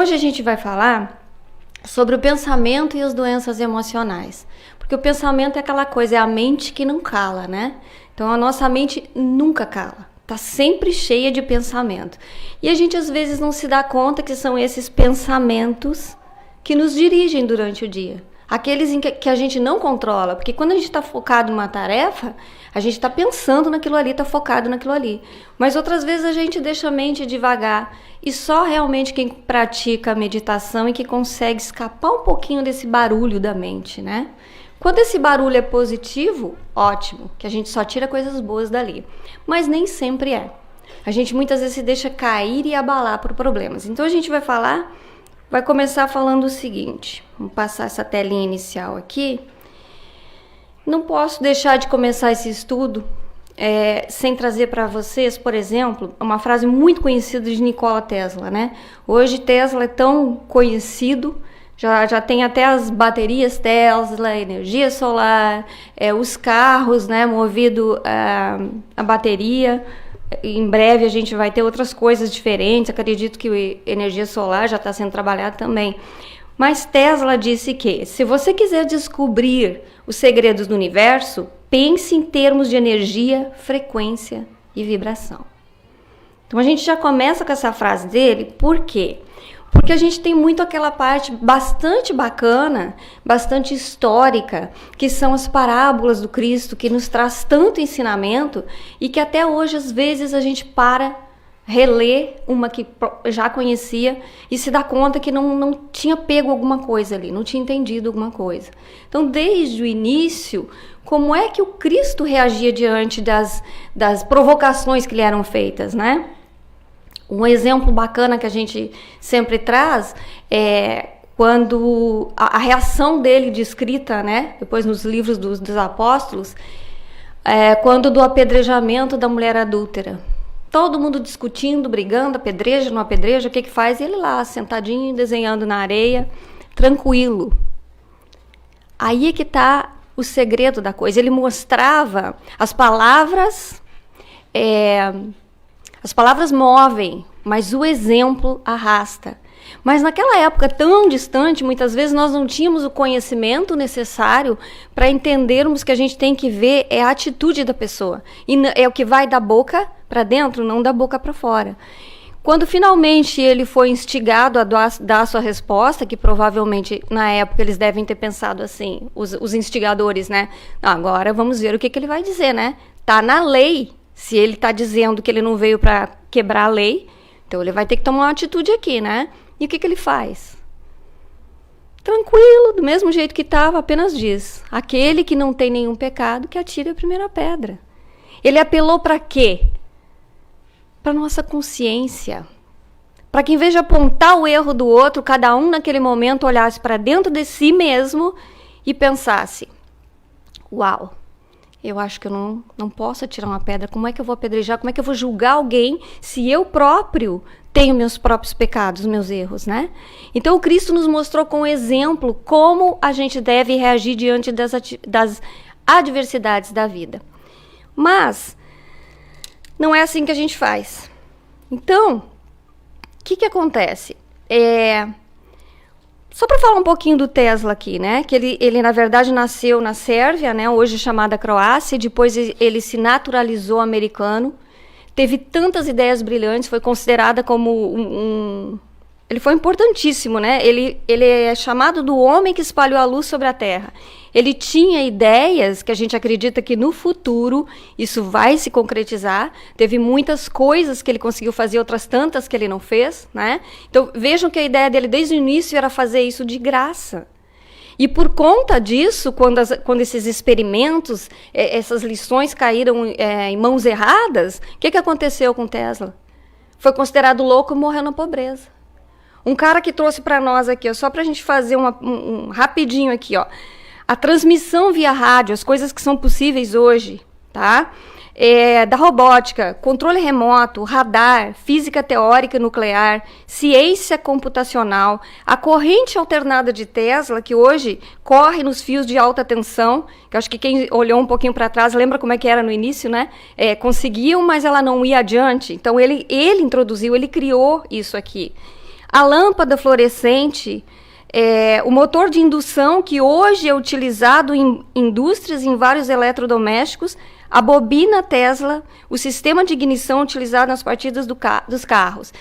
hoje a gente vai falar sobre o pensamento e as doenças emocionais. Porque o pensamento é aquela coisa, é a mente que não cala, né? Então a nossa mente nunca cala, tá sempre cheia de pensamento. E a gente às vezes não se dá conta que são esses pensamentos que nos dirigem durante o dia. Aqueles em que a gente não controla, porque quando a gente está focado em uma tarefa, a gente está pensando naquilo ali, está focado naquilo ali. Mas outras vezes a gente deixa a mente devagar e só realmente quem pratica a meditação e que consegue escapar um pouquinho desse barulho da mente, né? Quando esse barulho é positivo, ótimo, que a gente só tira coisas boas dali. Mas nem sempre é. A gente muitas vezes se deixa cair e abalar por problemas. Então a gente vai começar falando o seguinte. Vamos passar essa telinha inicial aqui. Não posso deixar de começar esse estudo sem trazer para vocês, por exemplo, uma frase muito conhecida de Nikola Tesla, né? Hoje Tesla é tão conhecido, já tem até as baterias Tesla, energia solar, os carros, né, movido a bateria. Em breve a gente vai ter outras coisas diferentes, acredito que energia solar já está sendo trabalhada também. Mas Tesla disse que, se você quiser descobrir os segredos do universo, pense em termos de energia, frequência e vibração. Então a gente já começa com essa frase dele, por quê? Porque a gente tem muito aquela parte bastante bacana, bastante histórica, que são as parábolas do Cristo, que nos traz tanto ensinamento e que até hoje, às vezes, a gente relê uma que já conhecia e se dá conta que não tinha pego alguma coisa ali, não tinha entendido alguma coisa. Então, desde o início, como é que o Cristo reagia diante das provocações que lhe eram feitas, né? Um exemplo bacana que a gente sempre traz é quando a reação dele descrita, né, depois nos livros dos apóstolos, quando do apedrejamento da mulher adúltera. Todo mundo discutindo, brigando, apedreja, não apedreja, o que faz? Ele lá, sentadinho, desenhando na areia, tranquilo. Aí é que está o segredo da coisa. Ele mostrava as palavras... As palavras movem, mas o exemplo arrasta. Mas naquela época tão distante, muitas vezes nós não tínhamos o conhecimento necessário para entendermos que a gente tem que ver a atitude da pessoa. E é o que vai da boca para dentro, não da boca para fora. Quando finalmente ele foi instigado a dar a sua resposta, que provavelmente na época eles devem ter pensado assim, os instigadores, né? Agora vamos ver o que ele vai dizer, né? Tá na lei. Se ele está dizendo que ele não veio para quebrar a lei, então ele vai ter que tomar uma atitude aqui, né? E o que ele faz? Tranquilo, do mesmo jeito que estava, apenas diz: aquele que não tem nenhum pecado, que atire a primeira pedra. Ele apelou para quê? Para nossa consciência. Para que, em vez de apontar o erro do outro, cada um naquele momento olhasse para dentro de si mesmo e pensasse: uau! Eu acho que eu não posso atirar uma pedra. Como é que eu vou apedrejar? Como é que eu vou julgar alguém se eu próprio tenho meus próprios pecados, meus erros, né? Então, o Cristo nos mostrou com exemplo como a gente deve reagir diante das adversidades da vida. Mas não é assim que a gente faz. Então, o que acontece? Só para falar um pouquinho do Tesla aqui, né? Que ele na verdade nasceu na Sérvia, né? Hoje chamada Croácia, e depois ele se naturalizou americano. Teve tantas ideias brilhantes, foi considerada como ele foi importantíssimo, né? Ele é chamado do homem que espalhou a luz sobre a Terra. Ele tinha ideias que a gente acredita que no futuro isso vai se concretizar. Teve muitas coisas que ele conseguiu fazer, outras tantas que ele não fez, né? Então vejam que a ideia dele desde o início era fazer isso de graça. E por conta disso, quando esses experimentos, essas lições caíram em mãos erradas, o que aconteceu com Tesla? Foi considerado louco e morreu na pobreza. Um cara que trouxe para nós aqui, ó, só para a gente fazer um rapidinho aqui, ó, a transmissão via rádio, as coisas que são possíveis hoje, tá? Da robótica, controle remoto, radar, física teórica nuclear, ciência computacional, a corrente alternada de Tesla, que hoje corre nos fios de alta tensão, que acho que quem olhou um pouquinho para trás lembra como é que era no início, né? Conseguiam, mas ela não ia adiante. Então ele introduziu, ele criou isso aqui. A lâmpada fluorescente, o motor de indução que hoje é utilizado em indústrias, em vários eletrodomésticos, a bobina Tesla, o sistema de ignição utilizado nas partidas dos carros.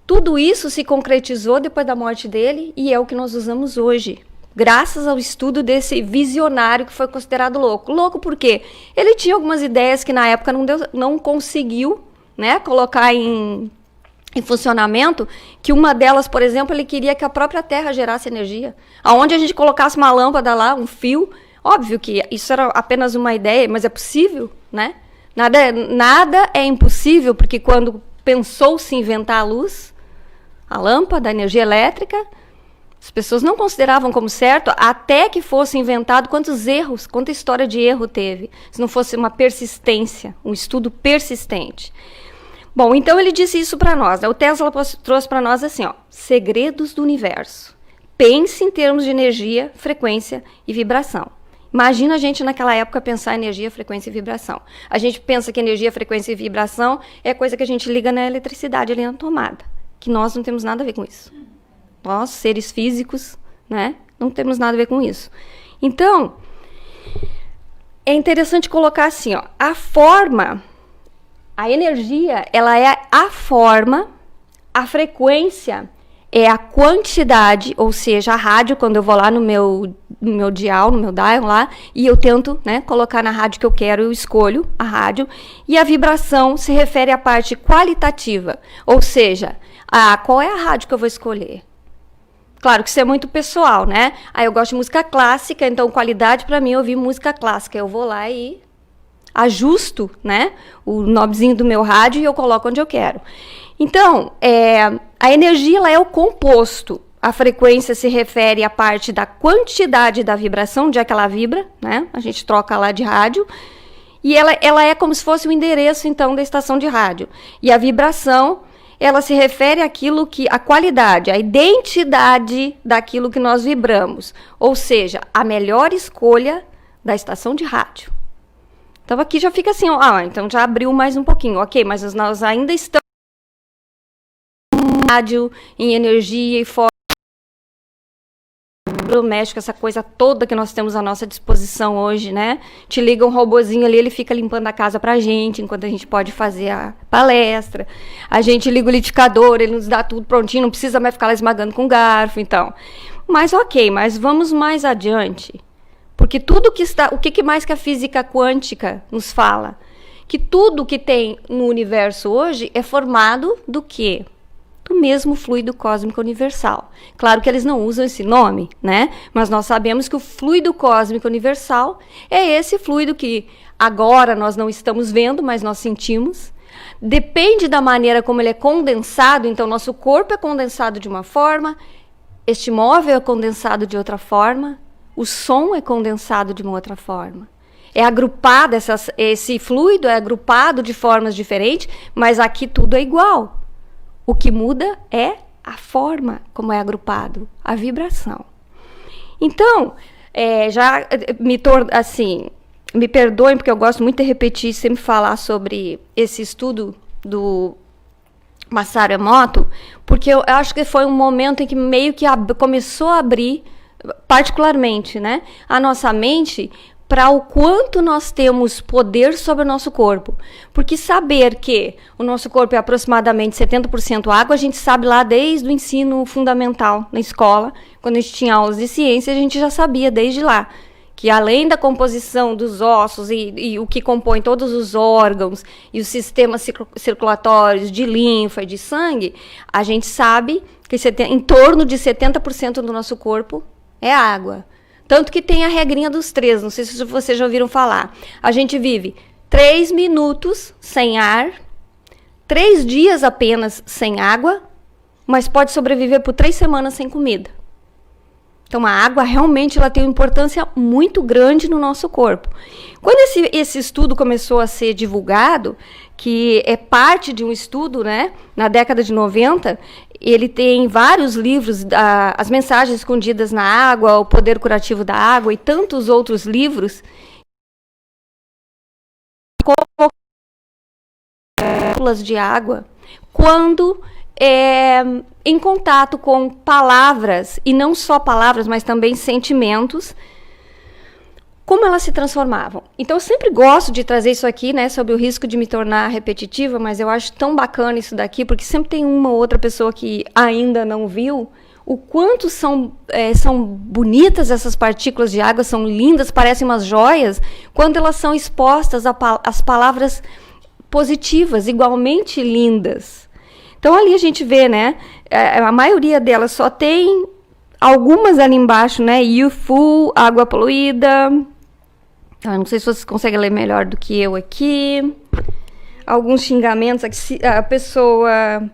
Tudo isso se concretizou depois da morte dele e é o que nós usamos hoje, graças ao estudo desse visionário que foi considerado louco. Louco por quê? Ele tinha algumas ideias que na época não conseguiu, né, colocar em funcionamento, que uma delas, por exemplo, ele queria que a própria Terra gerasse energia. Aonde a gente colocasse uma lâmpada lá, um fio, óbvio que isso era apenas uma ideia, mas é possível, né? Nada é impossível, porque quando pensou-se inventar a luz, a lâmpada, a energia elétrica, as pessoas não consideravam como certo, até que fosse inventado quantos erros, quanta história de erro teve, se não fosse uma persistência, um estudo persistente. Bom, então ele disse isso para nós, né? O Tesla trouxe para nós assim, ó, segredos do universo. Pense em termos de energia, frequência e vibração. Imagina a gente naquela época pensar em energia, frequência e vibração. A gente pensa que energia, frequência e vibração é coisa que a gente liga na eletricidade ali na tomada, que nós não temos nada a ver com isso. Nós, seres físicos, né, não temos nada a ver com isso. Então, é interessante colocar assim, ó, a energia, ela é a forma, a frequência é a quantidade, ou seja, a rádio, quando eu vou lá no meu dial, no meu dial lá, e eu tento, né, colocar na rádio que eu quero, eu escolho a rádio, e a vibração se refere à parte qualitativa, ou seja, qual é a rádio que eu vou escolher? Claro que isso é muito pessoal, né? Eu gosto de música clássica, então qualidade para mim é ouvir música clássica, eu vou lá e ajusto, né, o knobzinho do meu rádio e eu coloco onde eu quero. Então, a energia ela é o composto. A frequência se refere à parte da quantidade da vibração, onde é que ela vibra, né? A gente troca lá de rádio. E ela é como se fosse o endereço, então, da estação de rádio. E a vibração, ela se refere àquilo que, a qualidade, a identidade daquilo que nós vibramos. Ou seja, a melhor escolha da estação de rádio. Então, aqui já fica assim, então já abriu mais um pouquinho. Ok, mas nós ainda estamos em rádio, em energia e fora doméstico, essa coisa toda que nós temos à nossa disposição hoje, né? Te liga um robozinho ali, ele fica limpando a casa pra gente, enquanto a gente pode fazer a palestra. A gente liga o liquidificador, ele nos dá tudo prontinho, não precisa mais ficar lá esmagando com garfo, então. Mas ok, mas vamos mais adiante. Porque tudo que está... O que mais que a física quântica nos fala? Que tudo que tem no universo hoje é formado do quê? Do mesmo fluido cósmico universal. Claro que eles não usam esse nome, né? Mas nós sabemos que o fluido cósmico universal é esse fluido que agora nós não estamos vendo, mas nós sentimos. Depende da maneira como ele é condensado, então nosso corpo é condensado de uma forma, este móvel é condensado de outra forma, o som é condensado de uma outra forma. É agrupado, esse fluido é agrupado de formas diferentes, mas aqui tudo é igual. O que muda é a forma como é agrupado, a vibração. Então, me perdoem, porque eu gosto muito de repetir, sempre falar sobre esse estudo do Masaru Emoto, porque eu acho que foi um momento em que meio que começou a abrir, particularmente, né, a nossa mente para o quanto nós temos poder sobre o nosso corpo. Porque saber que o nosso corpo é aproximadamente 70% água, a gente sabe lá desde o ensino fundamental na escola, quando a gente tinha aulas de ciência, a gente já sabia desde lá que além da composição dos ossos e o que compõe todos os órgãos e os sistemas circulatórios de linfa e de sangue, a gente sabe que em torno de 70% do nosso corpo é água. Tanto que tem a regrinha dos 3, não sei se vocês já ouviram falar. A gente vive 3 minutos sem ar, 3 dias apenas sem água, mas pode sobreviver por 3 semanas sem comida. Então, a água realmente ela tem uma importância muito grande no nosso corpo. Quando esse estudo começou a ser divulgado, que é parte de um estudo, né, na década de 90, ele tem vários livros, As Mensagens Escondidas na Água, O Poder Curativo da Água e tantos outros livros, como moléculas de água, quando em contato com palavras, e não só palavras, mas também sentimentos, como elas se transformavam. Então, eu sempre gosto de trazer isso aqui, né, sobre o risco de me tornar repetitiva, mas eu acho tão bacana isso daqui, porque sempre tem uma ou outra pessoa que ainda não viu o quanto são bonitas essas partículas de água, são lindas, parecem umas joias, quando elas são expostas às palavras positivas, igualmente lindas. Então, ali a gente vê, né, a maioria delas só tem algumas ali embaixo, né, you fool, água poluída. Eu não sei se vocês conseguem ler melhor do que eu aqui. Alguns xingamentos, a pessoa,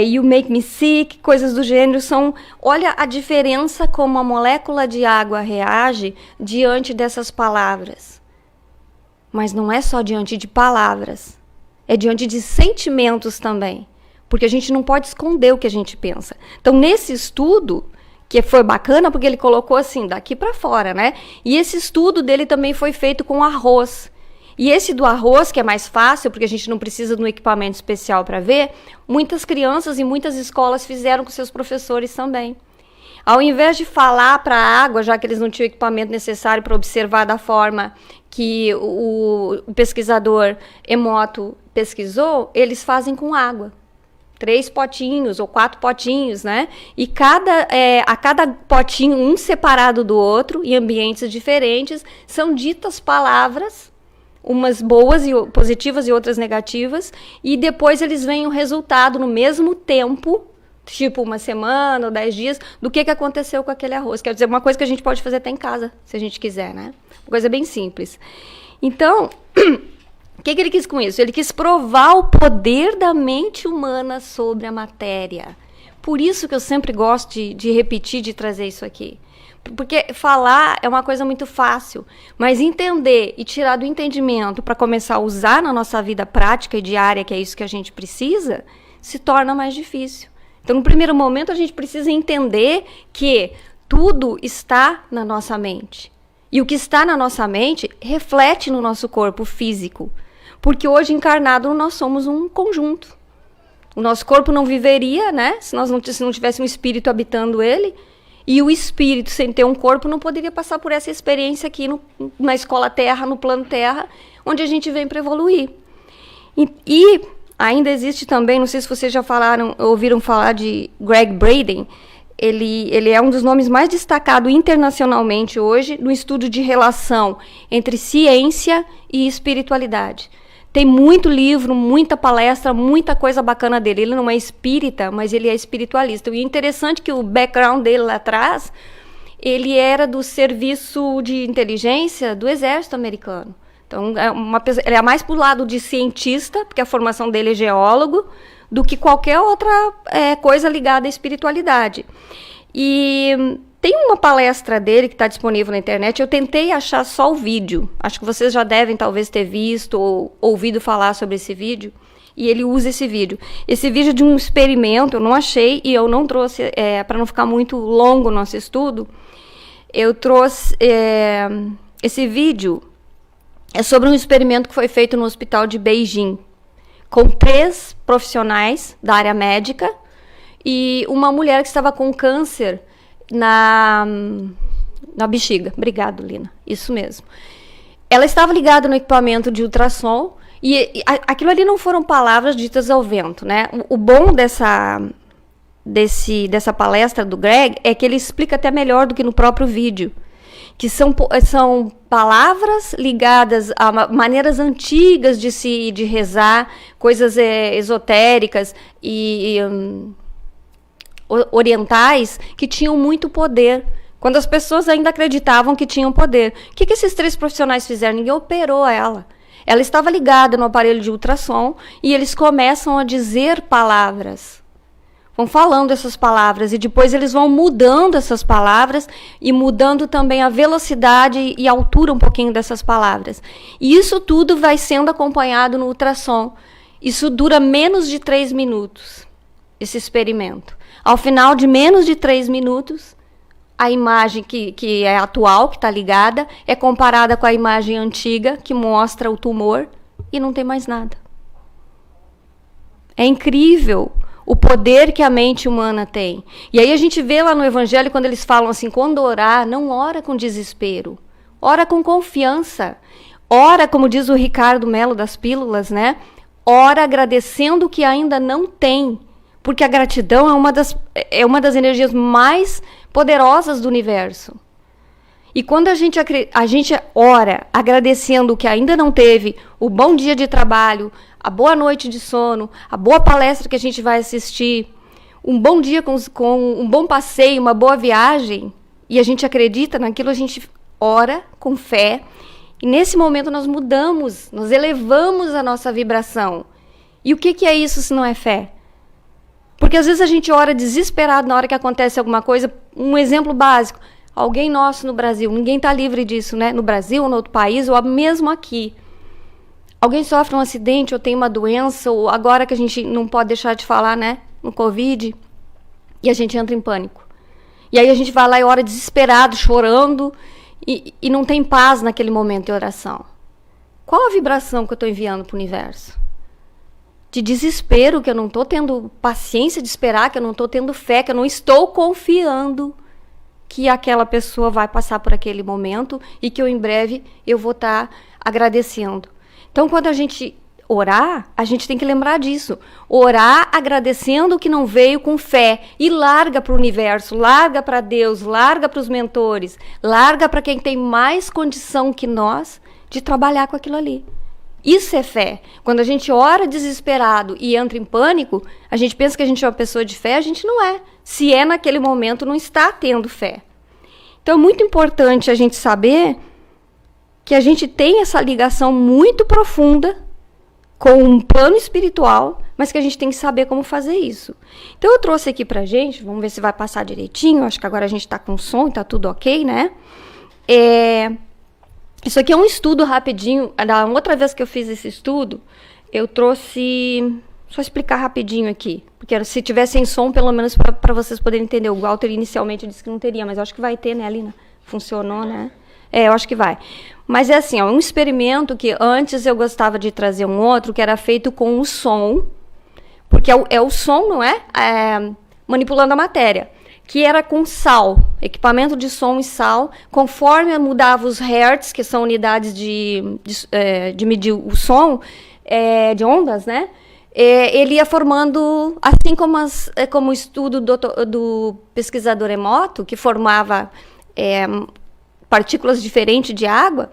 you make me sick, coisas do gênero. Olha a diferença como a molécula de água reage diante dessas palavras. Mas não é só diante de palavras, é diante de sentimentos também. Porque a gente não pode esconder o que a gente pensa. Então, nesse estudo, que foi bacana, porque ele colocou assim, daqui para fora, né? E esse estudo dele também foi feito com arroz. E esse do arroz, que é mais fácil, porque a gente não precisa de um equipamento especial para ver, muitas crianças e muitas escolas fizeram com seus professores também. Ao invés de falar para a água, já que eles não tinham o equipamento necessário para observar da forma que o pesquisador Emoto pesquisou, eles fazem com água. 3 potinhos ou 4 potinhos, né? E a cada potinho, um separado do outro, em ambientes diferentes, são ditas palavras, umas boas e positivas e outras negativas, e depois eles veem o resultado no mesmo tempo, tipo uma semana ou 10 dias, do que aconteceu com aquele arroz. Quer dizer, uma coisa que a gente pode fazer até em casa, se a gente quiser, né? Uma coisa bem simples. Então, o que ele quis com isso? Ele quis provar o poder da mente humana sobre a matéria. Por isso que eu sempre gosto de repetir, de trazer isso aqui. Porque falar é uma coisa muito fácil, mas entender e tirar do entendimento para começar a usar na nossa vida prática e diária, que é isso que a gente precisa, se torna mais difícil. Então, no primeiro momento, a gente precisa entender que tudo está na nossa mente. E o que está na nossa mente reflete no nosso corpo físico. Porque hoje, encarnado, nós somos um conjunto. O nosso corpo não viveria, né? Se não tivesse um espírito habitando ele. E o espírito, sem ter um corpo, não poderia passar por essa experiência aqui na escola Terra, no plano Terra, onde a gente vem para evoluir. E ainda existe também, não sei se vocês já ouviram falar de Gregg Braden. Ele é um dos nomes mais destacados internacionalmente hoje no estudo de relação entre ciência e espiritualidade. Tem muito livro, muita palestra, muita coisa bacana dele. Ele não é espírita, mas ele é espiritualista. E é interessante que o background dele lá atrás, ele era do serviço de inteligência do exército americano. Então, ele é mais para o lado de cientista, porque a formação dele é geólogo, do que qualquer outra coisa ligada à espiritualidade. E tem uma palestra dele que está disponível na internet. Eu tentei achar só o vídeo. Acho que vocês já devem talvez ter visto ou ouvido falar sobre esse vídeo. E ele usa esse vídeo. Esse vídeo é de um experimento, eu não achei e eu não trouxe, para não ficar muito longo o nosso estudo, eu trouxe esse vídeo. É sobre um experimento que foi feito no hospital de Beijing, com 3 profissionais da área médica e uma mulher que estava com câncer na bexiga. Obrigado, Lina. Isso mesmo. Ela estava ligada no equipamento de ultrassom e aquilo ali não foram palavras ditas ao vento, né? O bom dessa palestra do Greg é que ele explica até melhor do que no próprio vídeo, que são palavras ligadas a maneiras antigas de rezar, coisas esotéricas e orientais que tinham muito poder, quando as pessoas ainda acreditavam que tinham poder. O que esses 3 profissionais fizeram? Ninguém operou ela. Ela estava ligada no aparelho de ultrassom e eles começam a dizer palavras. Vão falando essas palavras e depois eles vão mudando essas palavras e mudando também a velocidade e a altura um pouquinho dessas palavras. E isso tudo vai sendo acompanhado no ultrassom. Isso dura menos de 3 minutos, esse experimento. Ao final de menos de 3 minutos, a imagem que é atual, que está ligada, é comparada com a imagem antiga, que mostra o tumor, e não tem mais nada. É incrível o poder que a mente humana tem. E aí a gente vê lá no Evangelho, quando eles falam assim, quando orar, não ora com desespero, ora com confiança. Ora, como diz o Ricardo Melo das Pílulas, né? Ora agradecendo o que ainda não tem. Porque a gratidão é uma das energias mais poderosas do universo. E quando a gente ora agradecendo o que ainda não teve, o bom dia de trabalho, a boa noite de sono, a boa palestra que a gente vai assistir, um bom dia com um bom passeio, uma boa viagem, e a gente acredita naquilo, a gente ora com fé, e nesse momento nós mudamos, nós elevamos a nossa vibração. E o que é isso se não é fé? Porque às vezes a gente ora desesperado na hora que acontece alguma coisa. Um exemplo básico, alguém nosso no Brasil, ninguém está livre disso, né? No Brasil, ou no outro país, ou mesmo aqui. Alguém sofre um acidente ou tem uma doença, ou agora que a gente não pode deixar de falar, né? No Covid, e a gente entra em pânico. E aí a gente vai lá e ora desesperado, chorando, e não tem paz naquele momento de oração. Qual a vibração que eu estou enviando para o universo? De desespero, que eu não estou tendo paciência de esperar, que eu não estou tendo fé, que eu não estou confiando que aquela pessoa vai passar por aquele momento e que eu, em breve eu vou estar agradecendo. Então, quando a gente orar, a gente tem que lembrar disso. Orar agradecendo o que não veio com fé. E larga para o universo, larga para Deus, larga para os mentores, larga para quem tem mais condição que nós de trabalhar com aquilo ali. Isso é fé. Quando a gente ora desesperado e entra em pânico, a gente pensa que a gente é uma pessoa de fé, a gente não é. Se é naquele momento, não está tendo fé. Então é muito importante a gente saber que a gente tem essa ligação muito profunda com um plano espiritual, mas que a gente tem que saber como fazer isso. Então eu trouxe aqui pra gente, vamos ver se vai passar direitinho, acho que agora a gente tá com som e tá tudo ok, né? Isso aqui é um estudo rapidinho. Da outra vez que eu fiz esse estudo, eu trouxe... Só explicar rapidinho aqui. Porque se tivesse em som, pelo menos para vocês poderem entender. O Walter inicialmente disse que não teria, mas eu acho que vai ter, né, Alina? Funcionou, né? Eu acho que vai. Mas é assim, um experimento que antes eu gostava de trazer um outro, que era feito com o som. Porque é o som, não é? Manipulando a matéria. Que era com sal, equipamento de som e sal, conforme mudava os hertz, que são unidades de medir o som, de ondas, né? Ele ia formando, assim como o estudo do pesquisador Emoto, que formava partículas diferentes de água,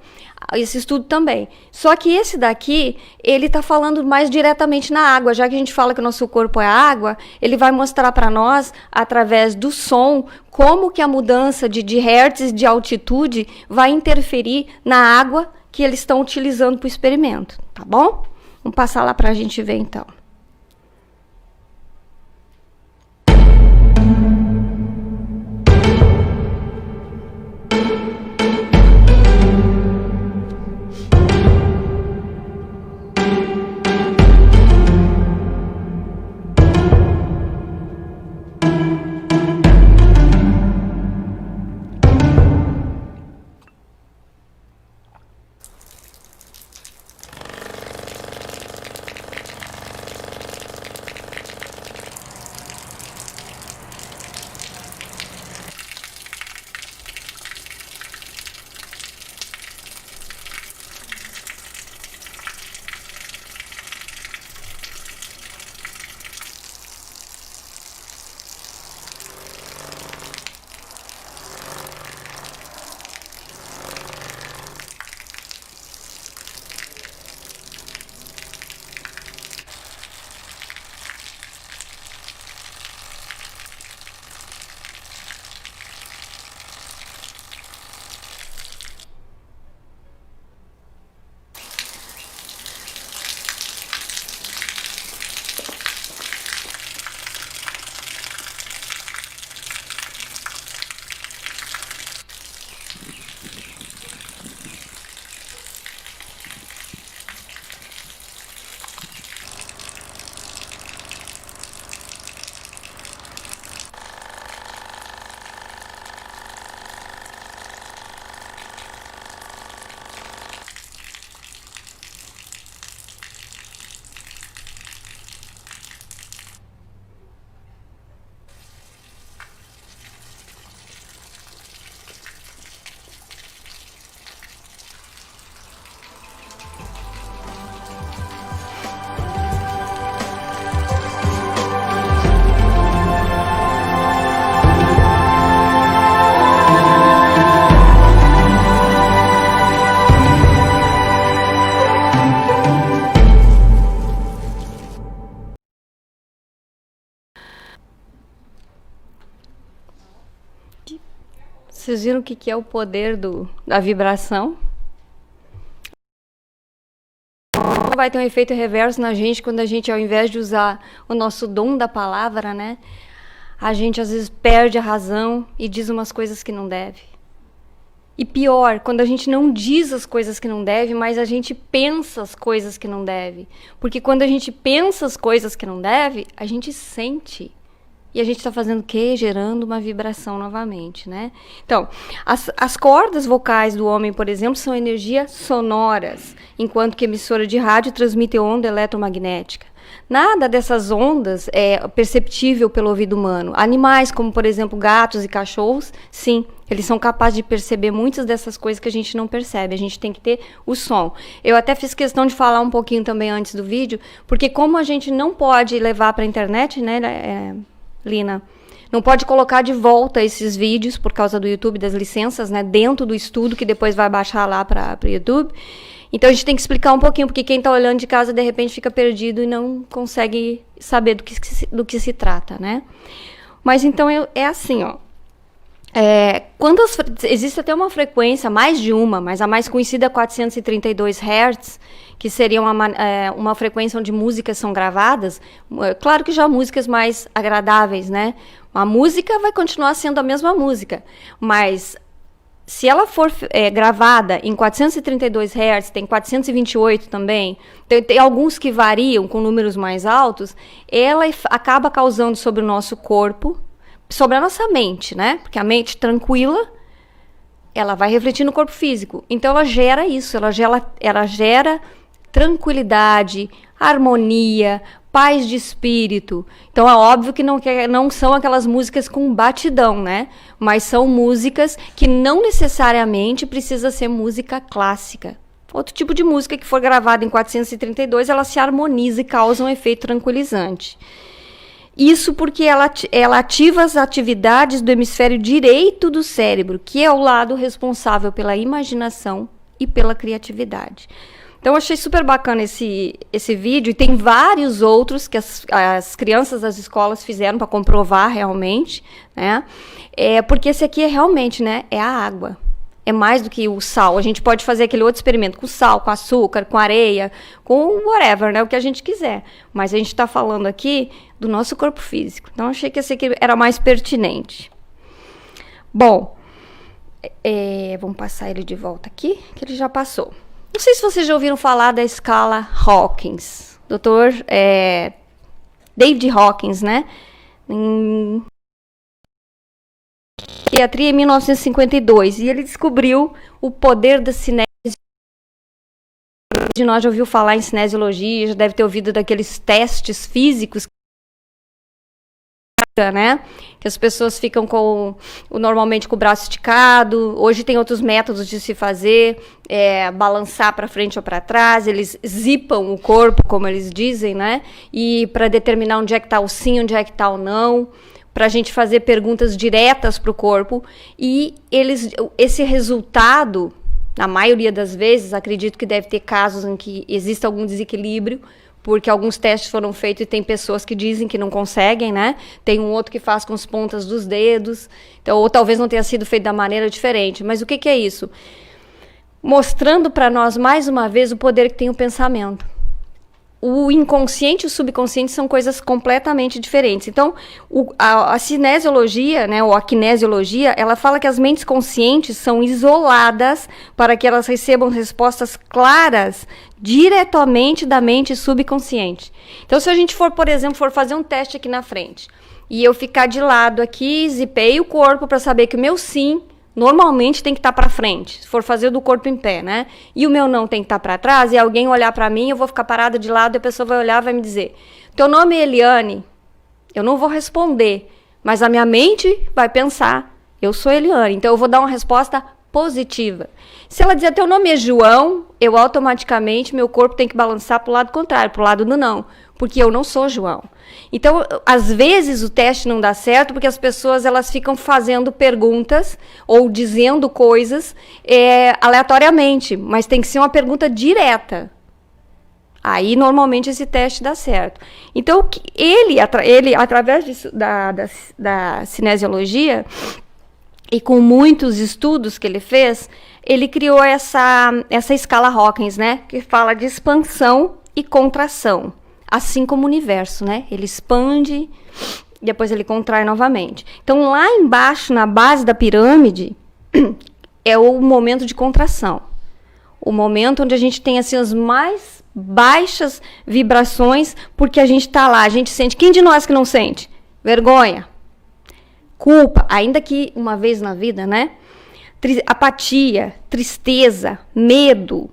esse estudo também. Só que esse daqui, ele está falando mais diretamente na água. Já que a gente fala que o nosso corpo é água, ele vai mostrar para nós, através do som, como que a mudança de hertz, de altitude, vai interferir na água que eles estão utilizando para o experimento. Tá bom? Vamos passar lá para a gente ver, então. Vocês viram o que é o poder da vibração? Vai ter um efeito reverso na gente quando a gente, ao invés de usar o nosso dom da palavra, né? A gente às vezes perde a razão e diz umas coisas que não deve. E pior, quando a gente não diz as coisas que não deve, mas a gente pensa as coisas que não deve. Porque quando a gente pensa as coisas que não deve, a gente sente. E a gente está fazendo o quê? Gerando uma vibração novamente, né? Então, as cordas vocais do homem, por exemplo, são energias sonoras, enquanto que emissora de rádio transmite onda eletromagnética. Nada dessas ondas é perceptível pelo ouvido humano. Animais, como por exemplo gatos e cachorros, sim, eles são capazes de perceber muitas dessas coisas que a gente não percebe. A gente tem que ter o som. Eu até fiz questão de falar um pouquinho também antes do vídeo, porque como a gente não pode levar para a internet, né, Lina, não pode colocar de volta esses vídeos por causa do YouTube, das licenças, né, dentro do estudo que depois vai baixar lá para o YouTube. Então a gente tem que explicar um pouquinho, porque quem está olhando de casa de repente fica perdido e não consegue saber do que se trata, né? Mas então é assim, ó. Existe até uma frequência, mais de uma, mas a mais conhecida é 432 Hz, que seria uma frequência onde músicas são gravadas. Claro que já músicas mais agradáveis, né? A música vai continuar sendo a mesma música, mas se ela for gravada em 432 Hz, tem 428 também, tem alguns que variam com números mais altos, ela acaba causando sobre o nosso corpo, sobre a nossa mente, né? Porque a mente tranquila, ela vai refletir no corpo físico. Então ela gera isso, ela gera tranquilidade, harmonia, paz de espírito. Então é óbvio que não são aquelas músicas com batidão, né? Mas são músicas que não necessariamente precisa ser música clássica. Outro tipo de música que for gravada em 432, ela se harmoniza e causa um efeito tranquilizante. Isso porque ela ativa as atividades do hemisfério direito do cérebro, que é o lado responsável pela imaginação e pela criatividade. Então, eu achei super bacana esse vídeo, e tem vários outros que as crianças das escolas fizeram para comprovar realmente, né? Porque esse aqui é realmente, né, é a água. É mais do que o sal. A gente pode fazer aquele outro experimento com sal, com açúcar, com areia, com whatever, né, o que a gente quiser. Mas a gente está falando aqui do nosso corpo físico. Então, eu achei que esse aqui era mais pertinente. Bom, vamos passar ele de volta aqui, que ele já passou. Não sei se vocês já ouviram falar da escala Hawkins. Dr. David Hawkins, né? Em psiquiatria em 1952. E ele descobriu o poder da cinese. De nós já ouviu falar em cinesiologia, já deve ter ouvido daqueles testes físicos, né? Que as pessoas ficam normalmente com o braço esticado. Hoje tem outros métodos de se fazer, balançar para frente ou para trás. Eles zipam o corpo, como eles dizem, né? E para determinar onde é que está o sim, onde é que está o não, para a gente fazer perguntas diretas para o corpo. E esse resultado, na maioria das vezes, acredito que deve ter casos em que existe algum desequilíbrio, porque alguns testes foram feitos e tem pessoas que dizem que não conseguem, né? Tem um outro que faz com as pontas dos dedos, então, ou talvez não tenha sido feito da maneira diferente. Mas o que é isso? Mostrando para nós, mais uma vez, o poder que tem o pensamento. O inconsciente e o subconsciente são coisas completamente diferentes. Então, a cinesiologia, né, ou a kinesiologia, ela fala que as mentes conscientes são isoladas para que elas recebam respostas claras diretamente da mente subconsciente. Então, se a gente for, por exemplo, fazer um teste aqui na frente, e eu ficar de lado aqui, zipei o corpo para saber que o meu sim normalmente tem que estar para frente, se for fazer do corpo em pé, né? E o meu não tem que estar para trás, e alguém olhar para mim, eu vou ficar parada de lado, e a pessoa vai olhar e vai me dizer: teu nome é Eliane? Eu não vou responder, mas a minha mente vai pensar: eu sou Eliane, então eu vou dar uma resposta positiva. Se ela dizer teu nome é João, eu automaticamente, meu corpo tem que balançar para o lado contrário, para o lado do não, porque eu não sou João. Então, às vezes o teste não dá certo porque as pessoas elas ficam fazendo perguntas ou dizendo coisas aleatoriamente, mas tem que ser uma pergunta direta. Aí, normalmente, esse teste dá certo. Então, ele através da cinesiologia, e com muitos estudos que ele fez, ele criou essa escala Hawkins, né? Que fala de expansão e contração, assim como o universo, né? Ele expande, depois ele contrai novamente. Então, lá embaixo, na base da pirâmide, é o momento de contração. O momento onde a gente tem assim, as mais baixas vibrações, porque a gente está lá, a gente sente. Quem de nós que não sente? Vergonha, culpa, ainda que uma vez na vida, né? Apatia, tristeza, medo,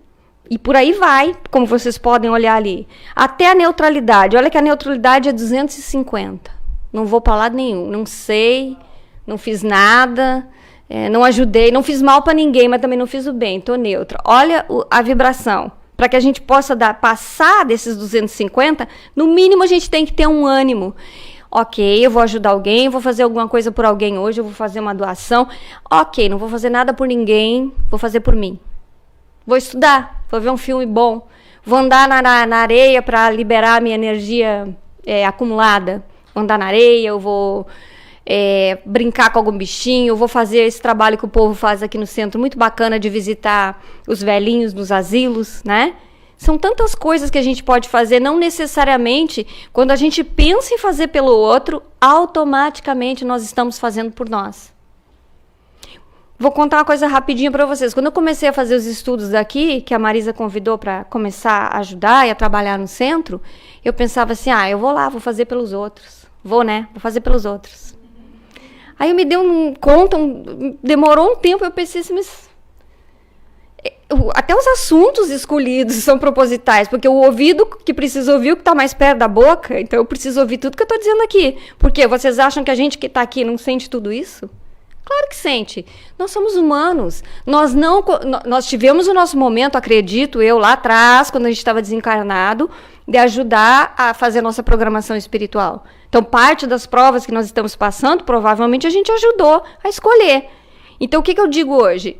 e por aí vai, como vocês podem olhar ali. Até a neutralidade. Olha que a neutralidade é 250. Não vou para lado nenhum. Não sei, não fiz nada, não ajudei, não fiz mal para ninguém, mas também não fiz o bem. Estou neutra. Olha a vibração. Para que a gente possa passar desses 250, no mínimo a gente tem que ter um ânimo. Ok, eu vou ajudar alguém, vou fazer alguma coisa por alguém hoje, eu vou fazer uma doação. Ok, não vou fazer nada por ninguém, vou fazer por mim. Vou estudar, vou ver um filme bom, vou andar na areia para liberar a minha energia acumulada. Vou andar na areia, eu vou brincar com algum bichinho, eu vou fazer esse trabalho que o povo faz aqui no centro, muito bacana, de visitar os velhinhos nos asilos, né? São tantas coisas que a gente pode fazer, não necessariamente, quando a gente pensa em fazer pelo outro, automaticamente nós estamos fazendo por nós. Vou contar uma coisa rapidinho para vocês. Quando eu comecei a fazer os estudos daqui, que a Marisa convidou para começar a ajudar e a trabalhar no centro, eu pensava assim, eu vou lá, vou fazer pelos outros. Vou fazer pelos outros. Aí eu me dei conta, demorou um tempo, eu pensei assim, mas até os assuntos escolhidos são propositais, porque o ouvido que precisa ouvir o que está mais perto da boca, então eu preciso ouvir tudo que eu estou dizendo aqui. Por quê? Vocês acham que a gente que está aqui não sente tudo isso? Claro que sente. Nós somos humanos. Nós tivemos o nosso momento, acredito eu, lá atrás, quando a gente estava desencarnado, de ajudar a fazer a nossa programação espiritual. Então, parte das provas que nós estamos passando, provavelmente a gente ajudou a escolher. Então, o que eu digo hoje?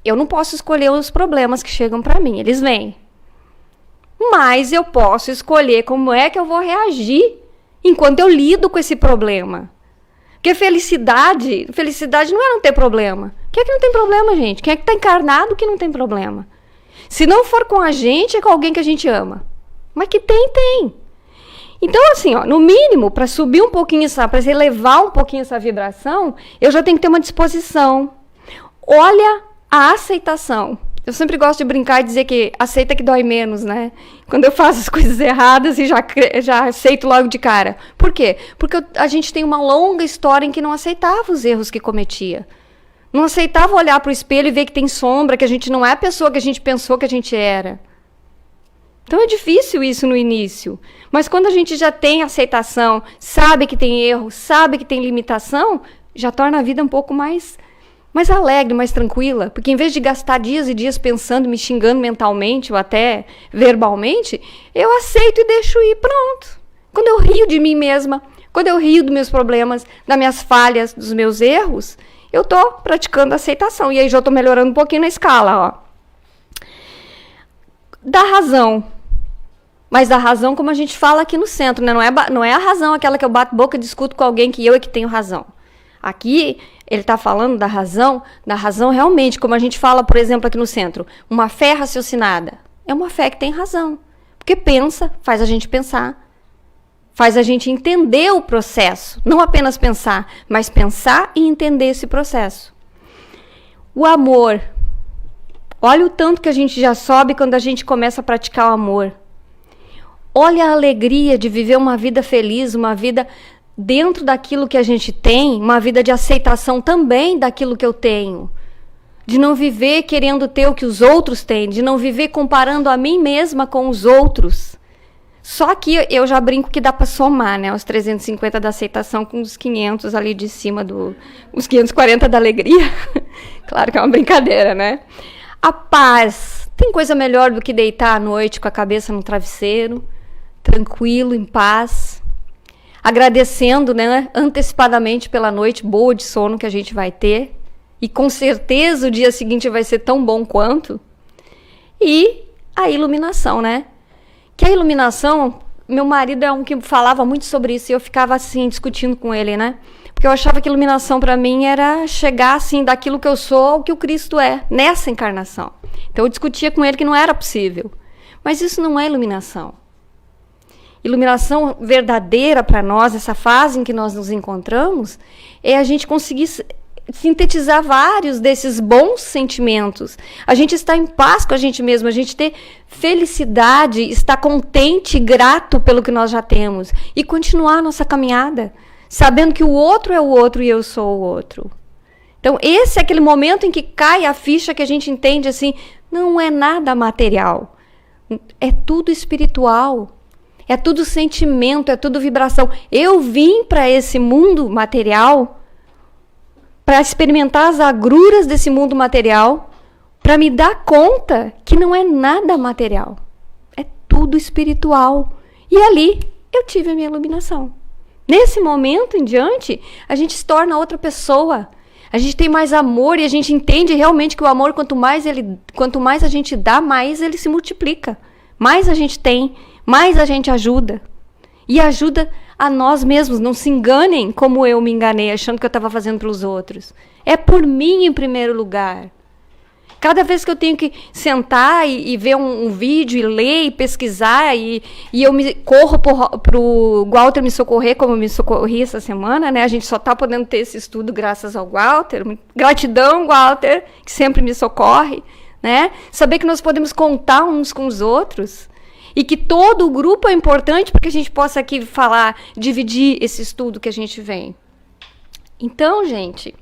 Eu não posso escolher os problemas que chegam para mim, eles vêm. Mas eu posso escolher como é que eu vou reagir enquanto eu lido com esse problema. Porque felicidade não é não ter problema. Quem é que não tem problema, gente? Quem é que está encarnado que não tem problema? Se não for com a gente, é com alguém que a gente ama. Mas que tem. Então, assim, no mínimo, para subir um pouquinho, para elevar um pouquinho essa vibração, eu já tenho que ter uma disposição. Olha a aceitação. Eu sempre gosto de brincar e dizer que aceita que dói menos, né? Quando eu faço as coisas erradas e já aceito logo de cara. Por quê? Porque a gente tem uma longa história em que não aceitava os erros que cometia. Não aceitava olhar para o espelho e ver que tem sombra, que a gente não é a pessoa que a gente pensou que a gente era. Então é difícil isso no início. Mas quando a gente já tem aceitação, sabe que tem erro, sabe que tem limitação, já torna a vida um pouco mais alegre, mais tranquila, porque em vez de gastar dias e dias pensando, me xingando mentalmente ou até verbalmente, eu aceito e deixo ir, pronto. Quando eu rio de mim mesma, quando eu rio dos meus problemas, das minhas falhas, dos meus erros, eu estou praticando a aceitação, e aí já estou melhorando um pouquinho na escala, Da razão, mas da razão como a gente fala aqui no centro, né? Não é a razão aquela que eu bato boca e discuto com alguém que eu é que tenho razão. Aqui, ele está falando da razão realmente, como a gente fala, por exemplo, aqui no centro. Uma fé raciocinada. É uma fé que tem razão. Porque pensa, faz a gente pensar. Faz a gente entender o processo. Não apenas pensar, mas pensar e entender esse processo. O amor. Olha o tanto que a gente já sobe quando a gente começa a praticar o amor. Olha a alegria de viver uma vida feliz, uma vida dentro daquilo que a gente tem, uma vida de aceitação também daquilo que eu tenho. De não viver querendo ter o que os outros têm, de não viver comparando a mim mesma com os outros. Só que eu já brinco que dá para somar, né? Os 350 da aceitação com os 500 ali de cima os 540 da alegria. Claro que é uma brincadeira, né? A paz. Tem coisa melhor do que deitar à noite com a cabeça no travesseiro, tranquilo, em paz. Agradecendo, né, antecipadamente pela noite boa de sono que a gente vai ter. E com certeza o dia seguinte vai ser tão bom quanto. E a iluminação, né? Que a iluminação, meu marido é um que falava muito sobre isso e eu ficava assim, discutindo com ele, né? Porque Porque eu achava que iluminação para mim era chegar assim daquilo que eu sou ao que o Cristo é, nessa encarnação. Então eu discutia com ele que não era possível. Mas isso não é iluminação. Iluminação verdadeira para nós, essa fase em que nós nos encontramos, é a gente conseguir sintetizar vários desses bons sentimentos. A gente estar em paz com a gente mesmo, a gente ter felicidade, estar contente, grato pelo que nós já temos e continuar a nossa caminhada, sabendo que o outro é o outro e eu sou o outro. Então, esse é aquele momento em que cai a ficha que a gente entende assim, não é nada material, é tudo espiritual. É tudo sentimento, é tudo vibração. Eu vim para esse mundo material para experimentar as agruras desse mundo material, para me dar conta que não é nada material. É tudo espiritual. E ali eu tive a minha iluminação. Nesse momento em diante, a gente se torna outra pessoa. A gente tem mais amor e a gente entende realmente que o amor, quanto mais a gente dá, mais ele se multiplica. Mais a gente tem, mais a gente ajuda. E ajuda a nós mesmos. Não se enganem como eu me enganei, achando que eu estava fazendo pelos outros. É por mim em primeiro lugar. Cada vez que eu tenho que sentar e ver um vídeo, e ler, e pesquisar, e eu me corro pro Walter me socorrer, como eu me socorri essa semana, né? A gente só está podendo ter esse estudo graças ao Walter. Gratidão, Walter, que sempre me socorre, né? Saber que nós podemos contar uns com os outros. E que todo o grupo é importante para que a gente possa aqui falar, dividir esse estudo que a gente vem. Então, gente,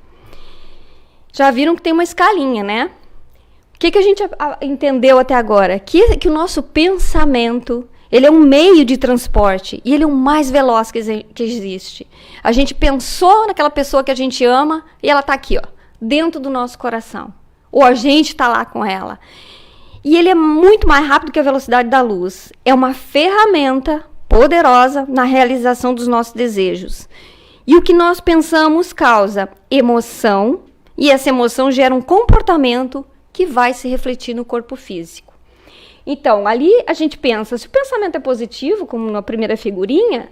já viram que tem uma escalinha, né? O que a gente entendeu até agora? Que o nosso pensamento, ele é um meio de transporte e ele é o mais veloz que existe. A gente pensou naquela pessoa que a gente ama e ela está aqui, ó, dentro do nosso coração. Ou a gente está lá com ela. E ele é muito mais rápido que a velocidade da luz. É uma ferramenta poderosa na realização dos nossos desejos. E o que nós pensamos causa emoção, e essa emoção gera um comportamento que vai se refletir no corpo físico. Então, ali a gente pensa, se o pensamento é positivo, como na primeira figurinha,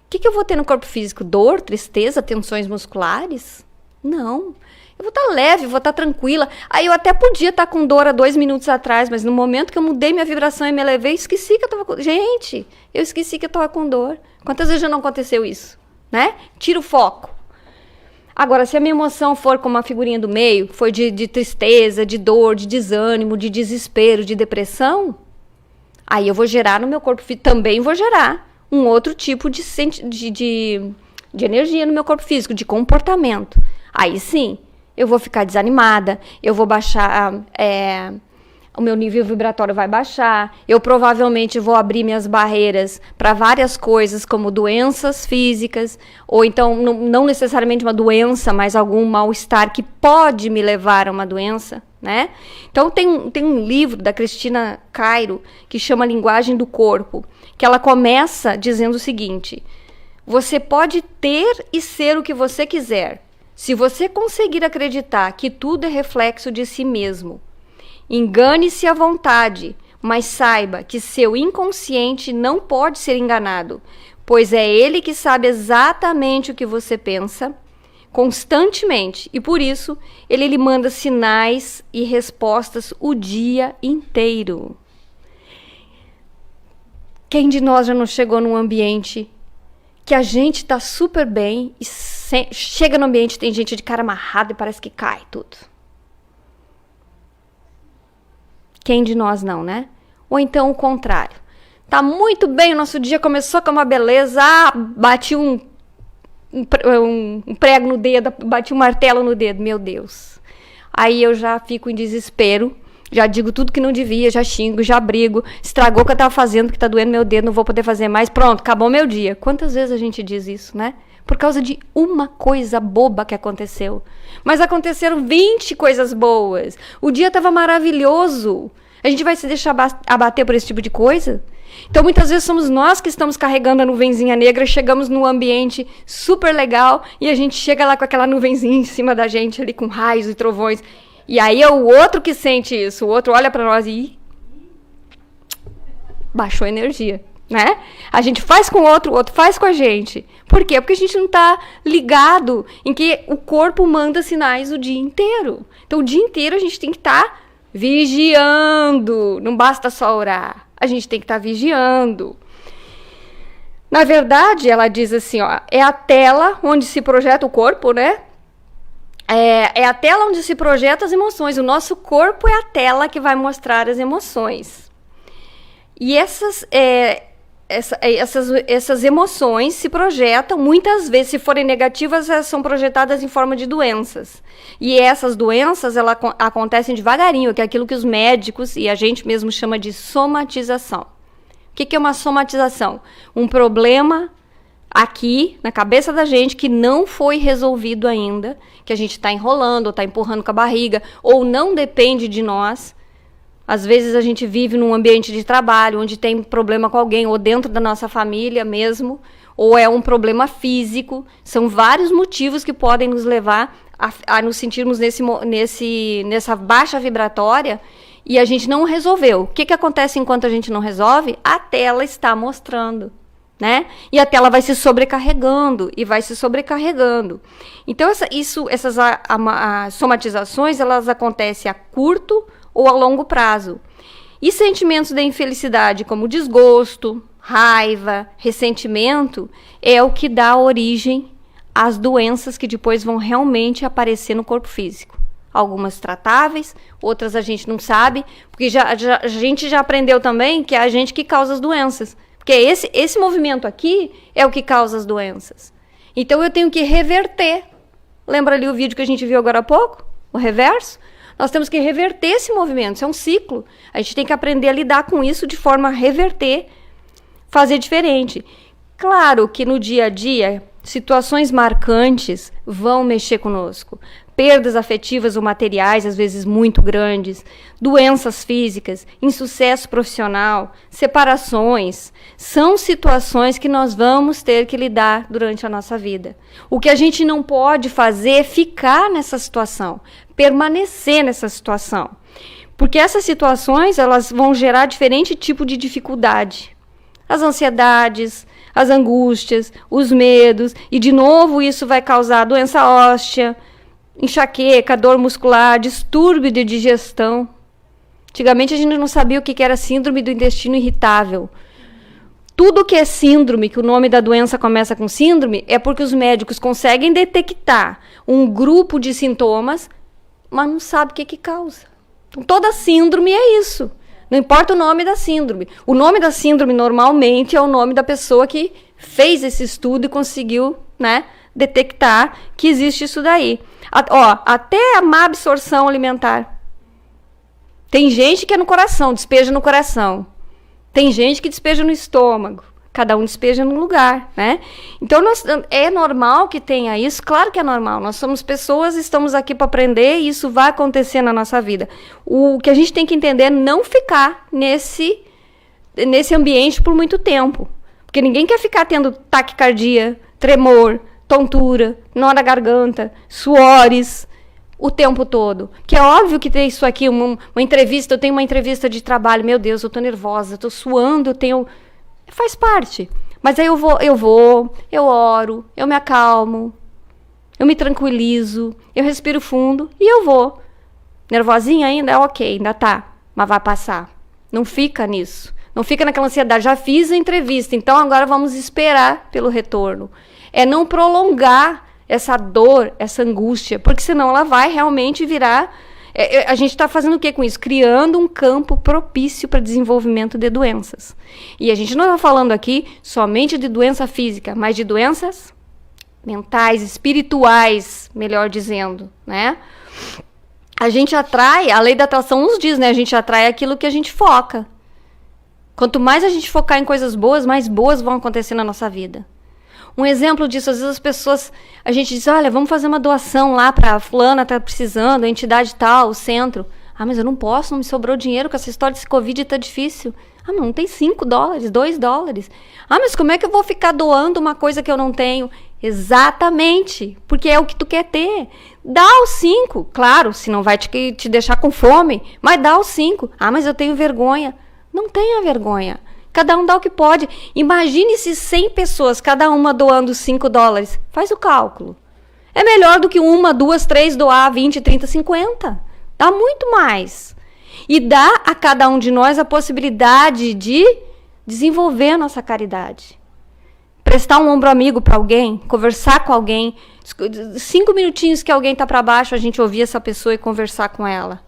o que eu vou ter no corpo físico? Dor, tristeza, tensões musculares? Não. Eu vou estar leve, vou estar tranquila. Aí eu até podia estar com dor há 2 minutos atrás, mas no momento que eu mudei minha vibração e me elevei, esqueci que eu estava com... Gente, eu esqueci que eu estava com dor. Quantas vezes já não aconteceu isso? Né? Tira o foco. Agora, se a minha emoção for como a figurinha do meio, foi de tristeza, de dor, de desânimo, de desespero, de depressão, aí eu vou gerar no meu corpo físico, também vou gerar um outro tipo de energia no meu corpo físico, de comportamento. Aí sim, eu vou ficar desanimada, eu vou baixar, o meu nível vibratório vai baixar, eu provavelmente vou abrir minhas barreiras para várias coisas, como doenças físicas, ou então não necessariamente uma doença, mas algum mal-estar que pode me levar a uma doença, né? Então tem um livro da Cristina Cairo que chama Linguagem do Corpo, que ela começa dizendo o seguinte: você pode ter e ser o que você quiser, se você conseguir acreditar que tudo é reflexo de si mesmo. Engane-se à vontade, mas saiba que seu inconsciente não pode ser enganado, pois é ele que sabe exatamente o que você pensa, constantemente, e por isso ele lhe manda sinais e respostas o dia inteiro. Quem de nós já não chegou num ambiente que a gente está super bem e chega no ambiente, tem gente de cara amarrada e parece que cai tudo? Quem de nós não, né? Ou então o contrário. Tá muito bem, o nosso dia começou com uma beleza, bati um prego no dedo, bati um martelo no dedo, meu Deus. Aí eu já fico em desespero, já digo tudo que não devia, já xingo, já brigo, estragou o que eu tava fazendo, que tá doendo meu dedo, não vou poder fazer mais, pronto, acabou meu dia. Quantas vezes a gente diz isso, né? Por causa de uma coisa boba que aconteceu. Mas aconteceram 20 coisas boas. O dia estava maravilhoso. A gente vai se deixar abater por esse tipo de coisa? Então, muitas vezes somos nós que estamos carregando a nuvenzinha negra, chegamos num ambiente super legal e a gente chega lá com aquela nuvenzinha em cima da gente, ali com raios e trovões. E aí é o outro que sente isso. O outro olha para nós e baixou a energia, né? A gente faz com o outro faz com a gente. Por quê? Porque a gente não está ligado em que o corpo manda sinais o dia inteiro. Então, o dia inteiro a gente tem que estar vigiando. Não basta só orar. A gente tem que estar vigiando. Na verdade, ela diz assim, ó, é a tela onde se projeta o corpo, né? É a tela onde se projetam as emoções. O nosso corpo é a tela que vai mostrar as emoções. E essas emoções se projetam, muitas vezes, se forem negativas, elas são projetadas em forma de doenças. E essas doenças, elas acontecem devagarinho, que é aquilo que os médicos e a gente mesmo chama de somatização. O que é uma somatização? Um problema aqui, na cabeça da gente, que não foi resolvido ainda, que a gente está enrolando, ou está empurrando com a barriga, ou não depende de nós. Às vezes a gente vive num ambiente de trabalho, onde tem problema com alguém, ou dentro da nossa família mesmo, ou é um problema físico. São vários motivos que podem nos levar a nos sentirmos nessa baixa vibratória, e a gente não resolveu. O que acontece enquanto a gente não resolve? A tela está mostrando, né? E a tela vai se sobrecarregando e vai se sobrecarregando. Então, essas somatizações, elas acontecem a curto ou a longo prazo. E sentimentos de infelicidade, como desgosto, raiva, ressentimento, é o que dá origem às doenças que depois vão realmente aparecer no corpo físico. Algumas tratáveis, outras a gente não sabe, porque a gente já aprendeu também que é a gente que causa as doenças. Porque esse movimento aqui é o que causa as doenças. Então eu tenho que reverter. Lembra ali o vídeo que a gente viu agora há pouco? O reverso? Nós temos que reverter esse movimento, isso é um ciclo. A gente tem que aprender a lidar com isso de forma a reverter, fazer diferente. Claro que no dia a dia, situações marcantes vão mexer conosco. Perdas afetivas ou materiais, às vezes muito grandes, doenças físicas, insucesso profissional, separações, são situações que nós vamos ter que lidar durante a nossa vida. O que a gente não pode fazer é ficar nessa situação, permanecer nessa situação. Porque essas situações, elas vão gerar diferente tipo de dificuldade. As ansiedades, as angústias, os medos, e de novo isso vai causar doença óssea, enxaqueca, dor muscular, distúrbio de digestão. Antigamente a gente não sabia o que era síndrome do intestino irritável. Tudo que é síndrome, que o nome da doença começa com síndrome, é porque os médicos conseguem detectar um grupo de sintomas, mas não sabe o que causa. Então, toda síndrome é isso. Não importa o nome da síndrome. O nome da síndrome normalmente é o nome da pessoa que fez esse estudo e conseguiu, né, detectar que existe isso daí. Até a má absorção alimentar. Tem gente que é no coração, despeja no coração. Tem gente que despeja no estômago. Cada um despeja num lugar, né? Então, é normal que tenha isso? Claro que é normal. Nós somos pessoas, estamos aqui para aprender e isso vai acontecer na nossa vida. O que a gente tem que entender é não ficar nesse ambiente por muito tempo. Porque ninguém quer ficar tendo taquicardia, tremor, tontura, nó na garganta, suores o tempo todo. Que é óbvio que tem isso aqui, uma entrevista, eu tenho uma entrevista de trabalho, meu Deus, eu tô nervosa, tô suando, eu tenho... Faz parte. Mas aí eu oro, eu me acalmo, eu me tranquilizo, eu respiro fundo e eu vou. Nervosinha ainda? Ok, ainda tá, mas vai passar. Não fica nisso. Não fica naquela ansiedade. Já fiz a entrevista, então agora vamos esperar pelo retorno. É não prolongar essa dor, essa angústia, porque senão ela vai realmente virar... A gente está fazendo o que com isso? Criando um campo propício para desenvolvimento de doenças. E a gente não está falando aqui somente de doença física, mas de doenças mentais, espirituais, melhor dizendo, né? A gente atrai, a lei da atração nos diz, né? A gente atrai aquilo que a gente foca. Quanto mais a gente focar em coisas boas, mais boas vão acontecer na nossa vida. Um exemplo disso, às vezes as pessoas, a gente diz, olha, vamos fazer uma doação lá para fulana, tá precisando, a entidade tal, o centro. Ah, mas eu não posso, não me sobrou dinheiro, com essa história desse Covid tá difícil. Ah, não tem $5, $2. Ah, mas como é que eu vou ficar doando uma coisa que eu não tenho? Exatamente, porque é o que tu quer ter. Dá os 5, claro, se não vai te deixar com fome, mas dá os 5. Ah, mas eu tenho vergonha. Não tenha vergonha. Cada um dá o que pode. Imagine se 100 pessoas, cada uma doando $5. Faz o cálculo. É melhor do que 1, 2, 3 doar 20, 30, 50. Dá muito mais. E dá a cada um de nós a possibilidade de desenvolver a nossa caridade. Prestar um ombro amigo para alguém, conversar com alguém. 5 minutinhos que alguém está para baixo, a gente ouvir essa pessoa e conversar com ela.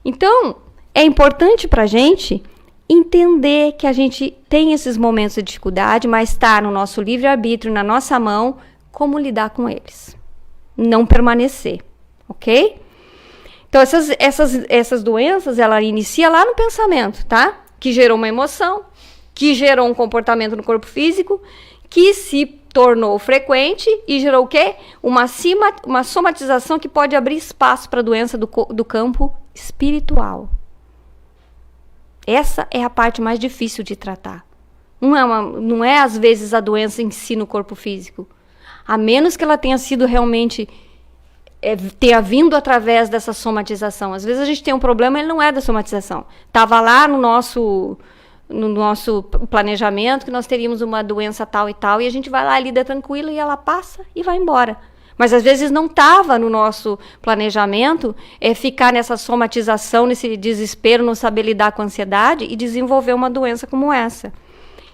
Então, é importante para a gente entender que a gente tem esses momentos de dificuldade, mas está no nosso livre-arbítrio, na nossa mão, como lidar com eles. Não permanecer, ok? Então, essas doenças, ela inicia lá no pensamento, tá? Que gerou uma emoção, que gerou um comportamento no corpo físico, que se tornou frequente e gerou o quê? Uma somatização que pode abrir espaço para a doença do campo espiritual. Essa é a parte mais difícil de tratar. Não é às vezes a doença em si no corpo físico. A menos que ela tenha sido realmente, tenha vindo através dessa somatização. Às vezes a gente tem um problema, ele não é da somatização. Estava lá no nosso planejamento que nós teríamos uma doença tal e tal, e a gente vai lá, lida tranquila, e ela passa e vai embora. Mas às vezes não estava no nosso planejamento ficar nessa somatização, nesse desespero, não saber lidar com a ansiedade e desenvolver uma doença como essa.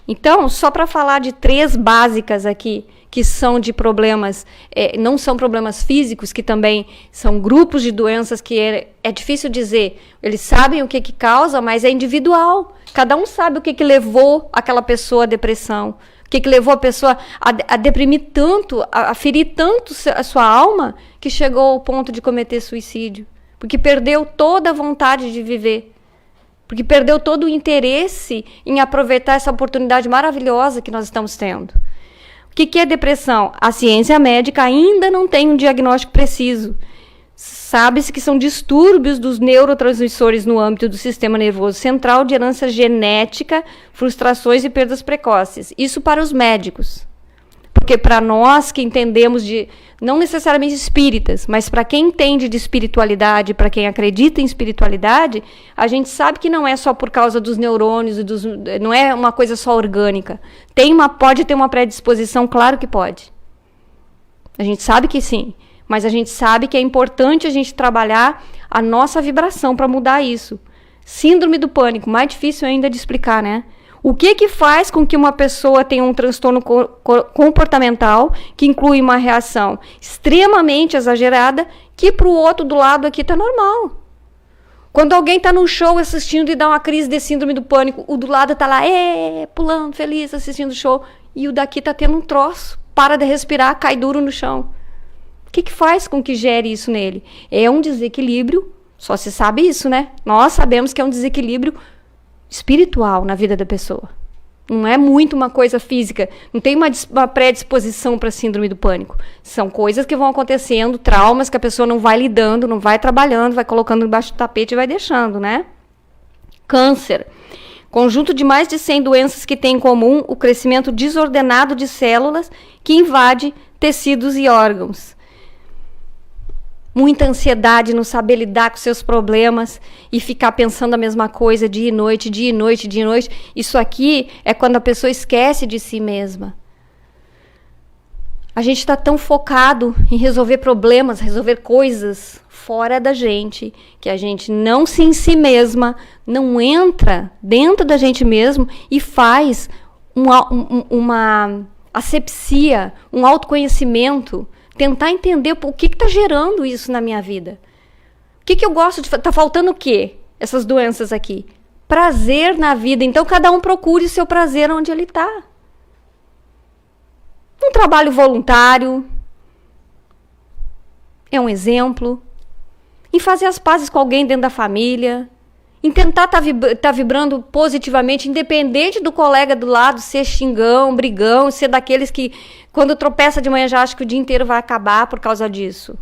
Então, só para falar de 3 básicas aqui, que são de problemas, não são problemas físicos, que também são grupos de doenças que é difícil dizer. Eles sabem o que causa, mas é individual. Cada um sabe o que levou aquela pessoa à depressão. O que levou a pessoa a deprimir tanto, a ferir tanto a sua alma, que chegou ao ponto de cometer suicídio. Porque perdeu toda a vontade de viver. Porque perdeu todo o interesse em aproveitar essa oportunidade maravilhosa que nós estamos tendo. O que é depressão? A ciência médica ainda não tem um diagnóstico preciso. Sabe-se que são distúrbios dos neurotransmissores no âmbito do sistema nervoso central de herança genética, frustrações e perdas precoces. Isso para os médicos. Porque para nós que entendemos não necessariamente espíritas, mas para quem entende de espiritualidade, para quem acredita em espiritualidade, a gente sabe que não é só por causa dos neurônios, não é uma coisa só orgânica. Pode ter uma predisposição, claro que pode. A gente sabe que sim. Mas a gente sabe que é importante a gente trabalhar a nossa vibração para mudar isso. Síndrome do pânico, mais difícil ainda de explicar, né? O que faz com que uma pessoa tenha um transtorno comportamental, que inclui uma reação extremamente exagerada, que para o outro do lado aqui está normal. Quando alguém está no show assistindo e dá uma crise de síndrome do pânico, o do lado está lá, pulando, feliz, assistindo o show, e o daqui está tendo um troço, para de respirar, cai duro no chão. O que faz com que gere isso nele? É um desequilíbrio, só se sabe isso, né? Nós sabemos que é um desequilíbrio espiritual na vida da pessoa. Não é muito uma coisa física, não tem uma predisposição para síndrome do pânico. São coisas que vão acontecendo, traumas que a pessoa não vai lidando, não vai trabalhando, vai colocando embaixo do tapete e vai deixando, né? Câncer. Conjunto de mais de 100 doenças que têm em comum o crescimento desordenado de células que invade tecidos e órgãos. Muita ansiedade, não saber lidar com seus problemas e ficar pensando a mesma coisa dia e noite, dia e noite, dia e noite. Isso aqui é quando a pessoa esquece de si mesma. A gente está tão focado em resolver problemas, resolver coisas fora da gente, que a gente não se em si mesma, não entra dentro da gente mesmo e faz uma asepsia, um autoconhecimento, tentar entender o que está gerando isso na minha vida. O que eu gosto de... Está faltando o quê? Essas doenças aqui. Prazer na vida. Então, cada um procure o seu prazer onde ele está. Um trabalho voluntário é um exemplo. Em fazer as pazes com alguém dentro da família. Em tentar tá vibrando positivamente, independente do colega do lado ser xingão, brigão, ser daqueles que, quando tropeça de manhã, já acha que o dia inteiro vai acabar por causa disso.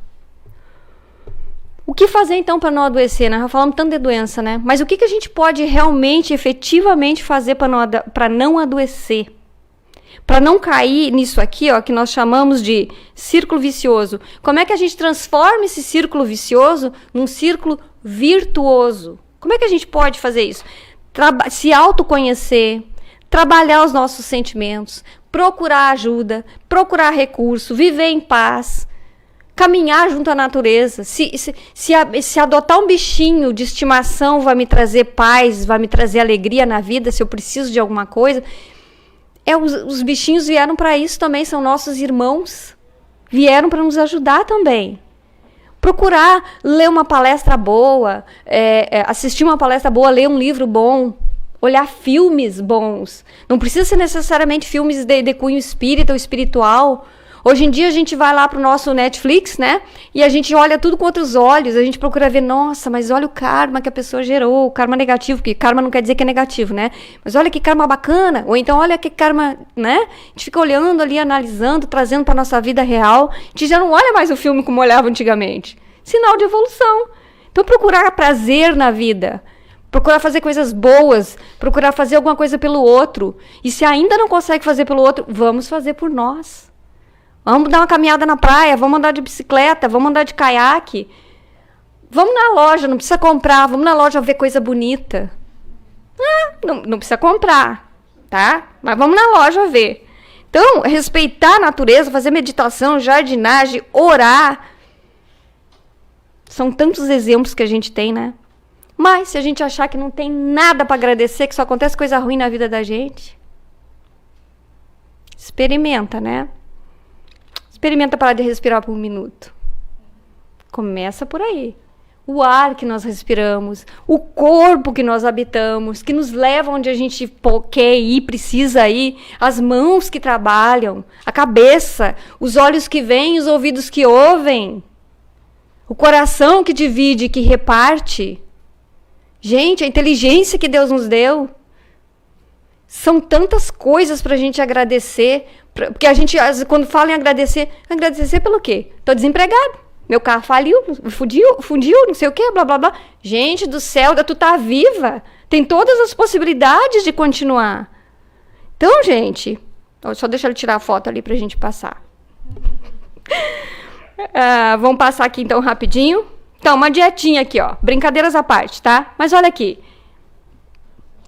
O que fazer, então, para não adoecer, né? Já falamos tanto de doença, né? Mas o que a gente pode realmente, efetivamente fazer para não adoecer? Para não cair nisso aqui, ó, que nós chamamos de círculo vicioso. Como é que a gente transforma esse círculo vicioso num círculo virtuoso? Como é que a gente pode fazer isso? Se autoconhecer, trabalhar os nossos sentimentos, procurar ajuda, procurar recurso, viver em paz, caminhar junto à natureza. Se adotar um bichinho de estimação vai me trazer paz, vai me trazer alegria na vida, se eu preciso de alguma coisa, os bichinhos vieram para isso também, são nossos irmãos, vieram para nos ajudar também. Procurar ler uma palestra boa, assistir uma palestra boa, ler um livro bom, olhar filmes bons. Não precisa ser necessariamente filmes de cunho espírita ou espiritual. Hoje em dia a gente vai lá pro nosso Netflix, né? E a gente olha tudo com outros olhos. A gente procura ver, nossa, mas olha o karma que a pessoa gerou, o karma negativo, porque karma não quer dizer que é negativo, né? Mas olha que karma bacana. Ou então olha que karma, né? A gente fica olhando ali, analisando, trazendo pra nossa vida real. A gente já não olha mais o filme como olhava antigamente. Sinal de evolução. Então procurar prazer na vida. Procurar fazer coisas boas, procurar fazer alguma coisa pelo outro. E se ainda não consegue fazer pelo outro, vamos fazer por nós. Vamos dar uma caminhada na praia, vamos andar de bicicleta, vamos andar de caiaque. Vamos na loja, não precisa comprar, vamos na loja ver coisa bonita. Não precisa comprar, tá? Mas vamos na loja ver. Então, respeitar a natureza, fazer meditação, jardinagem, orar. São tantos exemplos que a gente tem, né? Mas se a gente achar que não tem nada para agradecer, que só acontece coisa ruim na vida da gente, experimenta, né? Experimenta parar de respirar por um minuto. Começa por aí. O ar que nós respiramos, o corpo que nós habitamos, que nos leva onde a gente quer ir, precisa ir, as mãos que trabalham, a cabeça, os olhos que veem, os ouvidos que ouvem, o coração que divide, que reparte. Gente, a inteligência que Deus nos deu. São tantas coisas para a gente agradecer. Porque a gente, quando fala em agradecer pelo quê? Tô desempregado. Meu carro faliu, fundiu, não sei o quê, blá, blá, blá. Gente do céu, tu tá viva. Tem todas as possibilidades de continuar. Então, gente, só deixa eu tirar a foto ali pra gente passar. Vamos passar aqui então rapidinho. Então, uma dietinha aqui, ó. Brincadeiras à parte, tá? Mas olha aqui.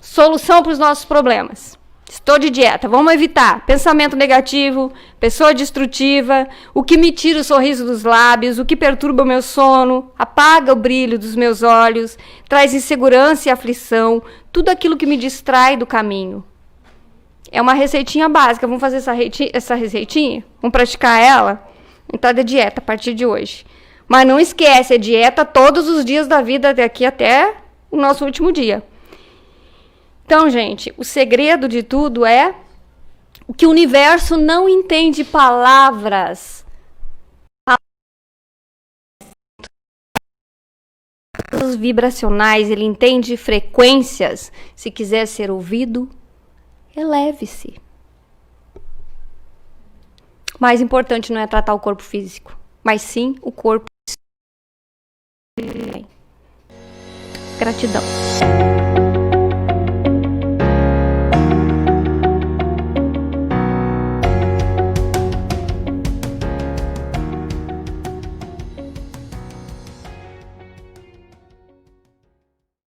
Solução para os nossos problemas. Estou de dieta. Vamos evitar pensamento negativo, pessoa destrutiva, o que me tira o sorriso dos lábios, o que perturba o meu sono, apaga o brilho dos meus olhos, traz insegurança e aflição, tudo aquilo que me distrai do caminho. É uma receitinha básica. Vamos fazer essa receitinha? Vamos praticar ela? Então, de dieta a partir de hoje. Mas não esquece, é dieta todos os dias da vida, daqui até o nosso último dia. Então, gente, o segredo de tudo é o que o universo não entende palavras. Os vibracionais, ele entende frequências. Se quiser ser ouvido, eleve-se. O mais importante não é tratar o corpo físico, mas sim o corpo. Gratidão.